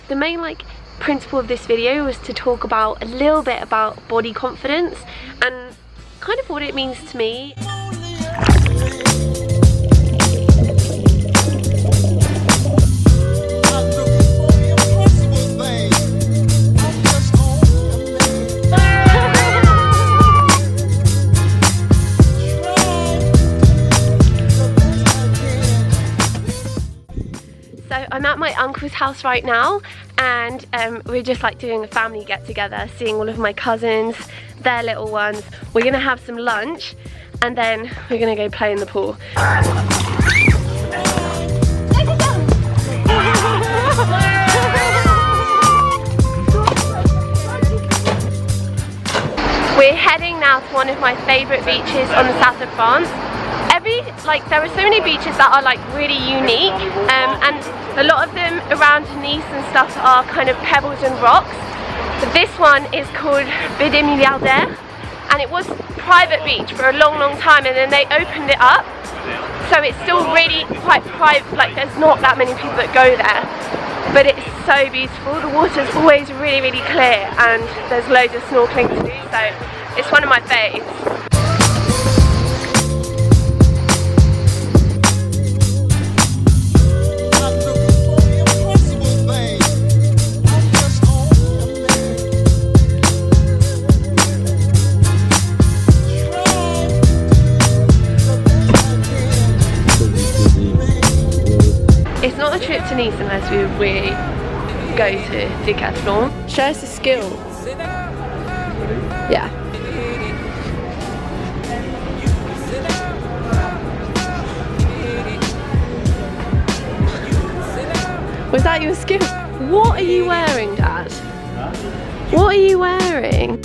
the main like principle of this video was to talk about a little bit about body confidence and kind of what it means to me. So I'm at my uncle's house right now, and we're just like doing a family get together, seeing all of my cousins, their little ones. We're gonna have some lunch and then we're gonna go play in the pool. We're heading now to one of my favourite beaches on the south of France. There are so many beaches that are like really unique, and a lot of them around Nice and stuff are kind of pebbles and rocks. But this one is called Baie des Milliardaires, and it was a private beach for a long time, and then they opened it up. So it's still really quite private, like there's not that many people that go there. But it's so beautiful. The water's always really clear, and there's loads of snorkeling to do, so it's one of my faves. It's not a trip to Nice unless we go to Decathlon. Share us a skill. Yeah. Was that your skill? What are you wearing, Dad? What are you wearing?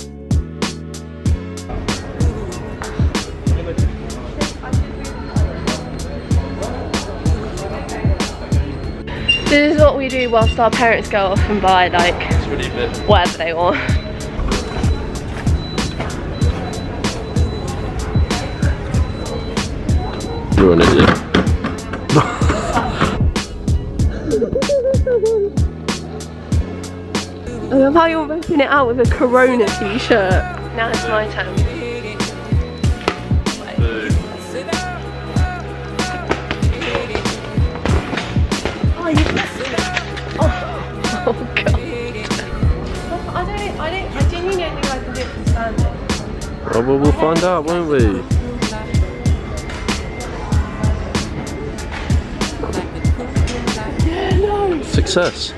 This is what we do whilst our parents go off and buy like whatever they want. You're an idiot. I love how you're ripping it out with a Corona t-shirt. Now it's my turn. Oh god. I genuinely don't think I can do it for standing. Oh, well, we'll find out, won't we? Yeah, no. Success.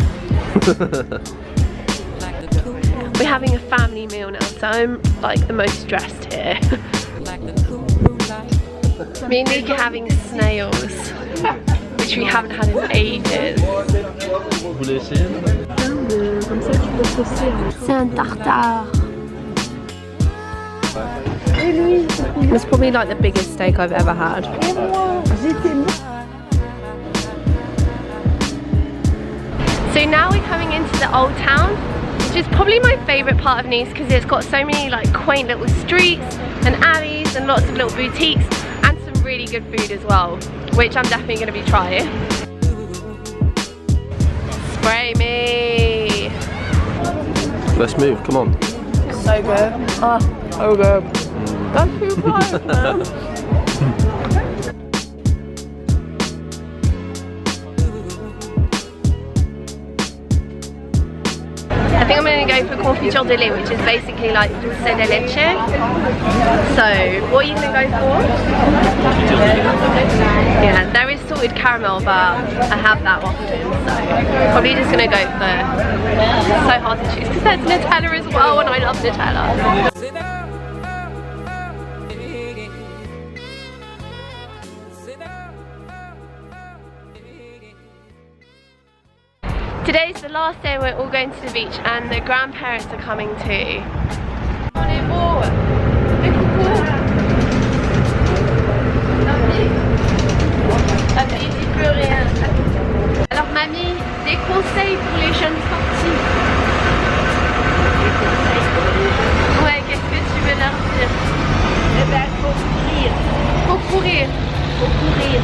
We're having a family meal now, so I'm like the most stressed here. Me and Nick are having snails, which we haven't had in ages. C'est un tartare. It's probably like the biggest steak I've ever had. So now we're coming into the old town, which is probably my favourite part of Nice because it's got so many like quaint little streets and alleys and lots of little boutiques and some really good food as well, which I'm definitely going to be trying. Spray me! Let's move, come on. So good. Oh, so good. That's too close, man. I think I'm going to go for confiture de lait, which is basically like dulce de leche. So, what are you going to go for? Yeah, there is salted caramel, but I have that often, so probably just going to go for, it's so hard to choose because there's Nutella as well, and I love Nutella. Today's the last day we're all going to the beach and the grandparents are coming too. Alors mamie, des conseils pour les jeunes sportifs. Des conseils pour les jeunes? Ouais, qu'est-ce que tu veux leur dire? Eh ben, faut courir. Faut courir. Faut courir.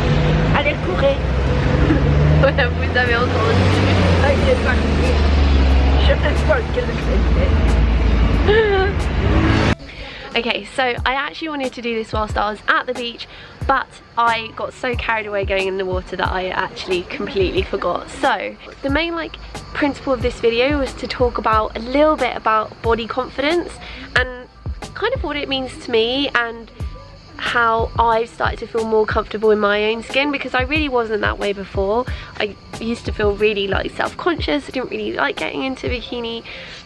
Allez, courez. Voilà, vous avez entendu. Ok, parfait. Okay, so I actually wanted to do this whilst I was at the beach, but I got so carried away going in the water that I actually completely forgot. So the main principle of this video was to talk about a little bit about body confidence and kind of what it means to me and how I've started to feel more comfortable in my own skin, because I really wasn't that way before. I used to feel really self-conscious. I didn't really like getting into bikini,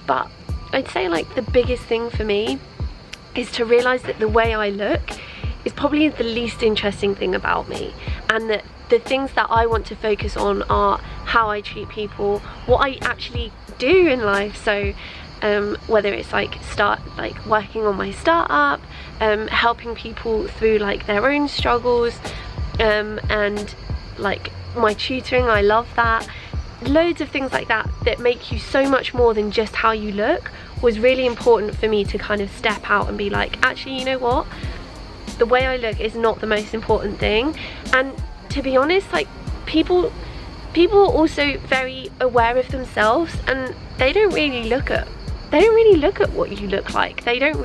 but I'd say the biggest thing for me is to realise that the way I look is probably the least interesting thing about me, and that the things that I want to focus on are how I treat people, what I actually do in life. So whether it's working on my startup, helping people through their own struggles, and my tutoring, I love that. Loads of things like that that make you so much more than just how you look was really important for me to kind of step out and be actually, you know what, the way I look is not the most important thing. And to be honest, people are also very aware of themselves, and they won't really look at what you look like. They won't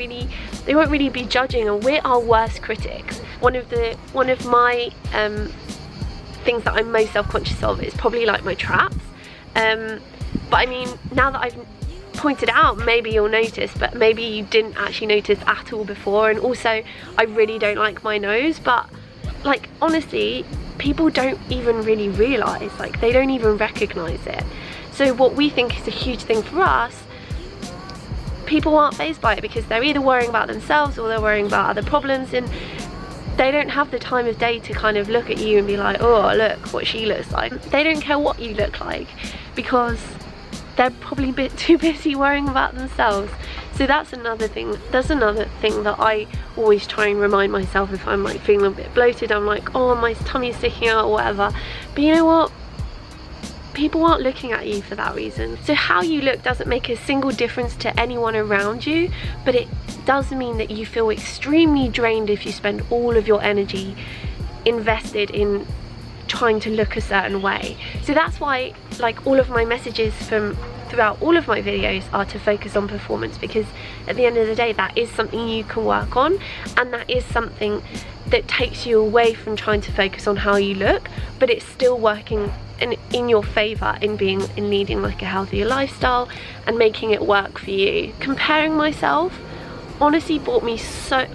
really be judging, and we're our worst critics. One of my things that I'm most self-conscious of is probably my traps, but I mean, now that I've pointed out, maybe you'll notice, but maybe you didn't actually notice at all before. And also, I really don't like my nose, but honestly, people don't even really realise, they don't even recognise it. So what we think is a huge thing for us, people aren't fazed by it, because they're either worrying about themselves or they're worrying about other problems, and they don't have the time of day to kind of look at you and be oh, look what she looks like. They don't care what you look like, because they're probably a bit too busy worrying about themselves. So that's another thing that I always try and remind myself if I'm feeling a bit bloated. I'm oh, my tummy's sticking out or whatever, but you know what, people aren't looking at you for that reason. So how you look doesn't make a single difference to anyone around you, but it does mean that you feel extremely drained if you spend all of your energy invested in trying to look a certain way. So that's why all of my messages throughout all of my videos are to focus on performance, because at the end of the day, that is something you can work on, and that is something that takes you away from trying to focus on how you look, but it's still working in your favour in leading a healthier lifestyle and making it work for you. Comparing myself honestly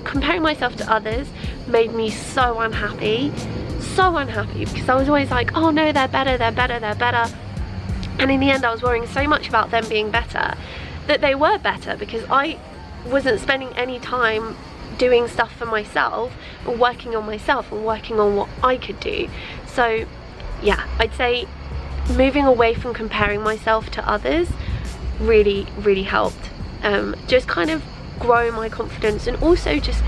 comparing myself to others made me so unhappy, because I was always oh no, they're better, and in the end I was worrying so much about them being better that they were better, because I wasn't spending any time doing stuff for myself and working on myself and working on what I could do. So yeah, I'd say moving away from comparing myself to others really helped, just kind of grow my confidence, and also just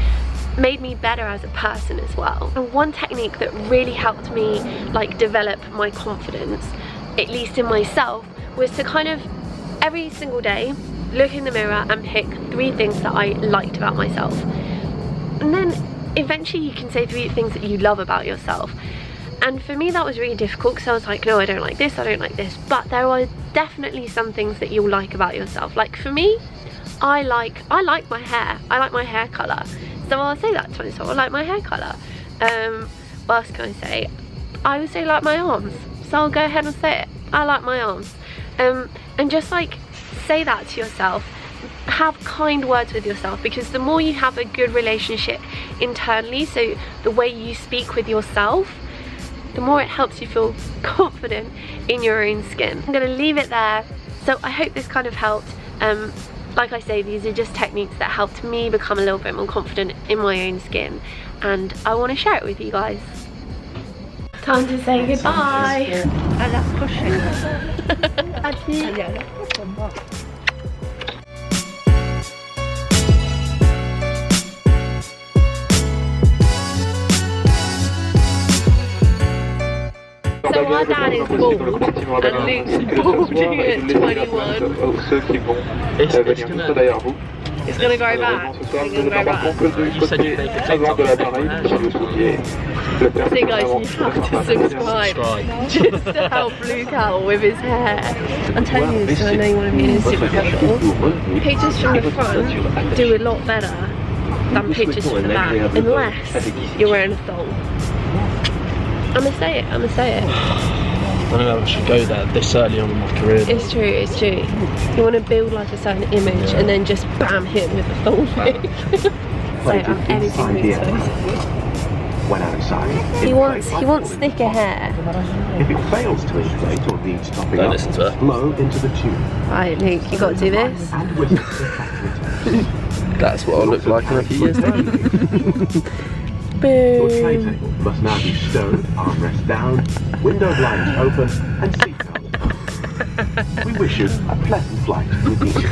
made me better as a person as well. And one technique that really helped me develop my confidence, at least in myself, was to kind of every single day look in the mirror and pick 3 things that I liked about myself, and then eventually you can say 3 things that you love about yourself. And for me that was really difficult, because I was no, I don't like this, I don't like this, but there are definitely some things that you'll like about yourself. For me, I like my hair, I like my hair colour, so I'll say that to myself, I like my hair colour. What else can I say? I would say like my arms, so I'll go ahead and say it, I like my arms. And just say that to yourself. Have kind words with yourself, because the more you have a good relationship internally, so the way you speak with yourself, the more it helps you feel confident in your own skin. I'm going to leave it there. So I hope this kind of helped. Like I say, these are just techniques that helped me become a little bit more confident in my own skin, and I want to share it with you guys. Time to say goodbye. À la prochaine. Allez, à la prochaine. So our dad is bald, and Luke's balding at 21. Ceux qui vont venir juste derrière vous. It's gonna grow back. It's gonna grow back. You said you'd make a TikTok. So guys, you have to subscribe just to help Luke out with his hair. I'm telling you this, so I know you want to be an Instagram model. Pictures from the front do a lot better than pictures from the back, unless you're wearing a thong. I'm gonna say it. I'm gonna say it. I don't know, I should go there this early on in my career. It's true, it's true. You want to build like a certain image and then just bam, hit with a thong pic. So I'm editing this first. When outside, He wants thicker hair. if it fails to inflate or needs topping Don't up, listen to her. blow into the tube. Right, Luke, you got to do this. And whistle for factory test. That's what I'll look like in a few years' time. Your tray Boom. table must now be stowed, armrest down, window blinds open, and seatbelt. We wish you a pleasant flight with music.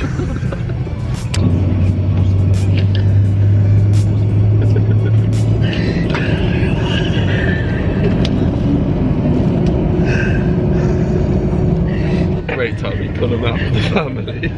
Great time we pull them out with the family.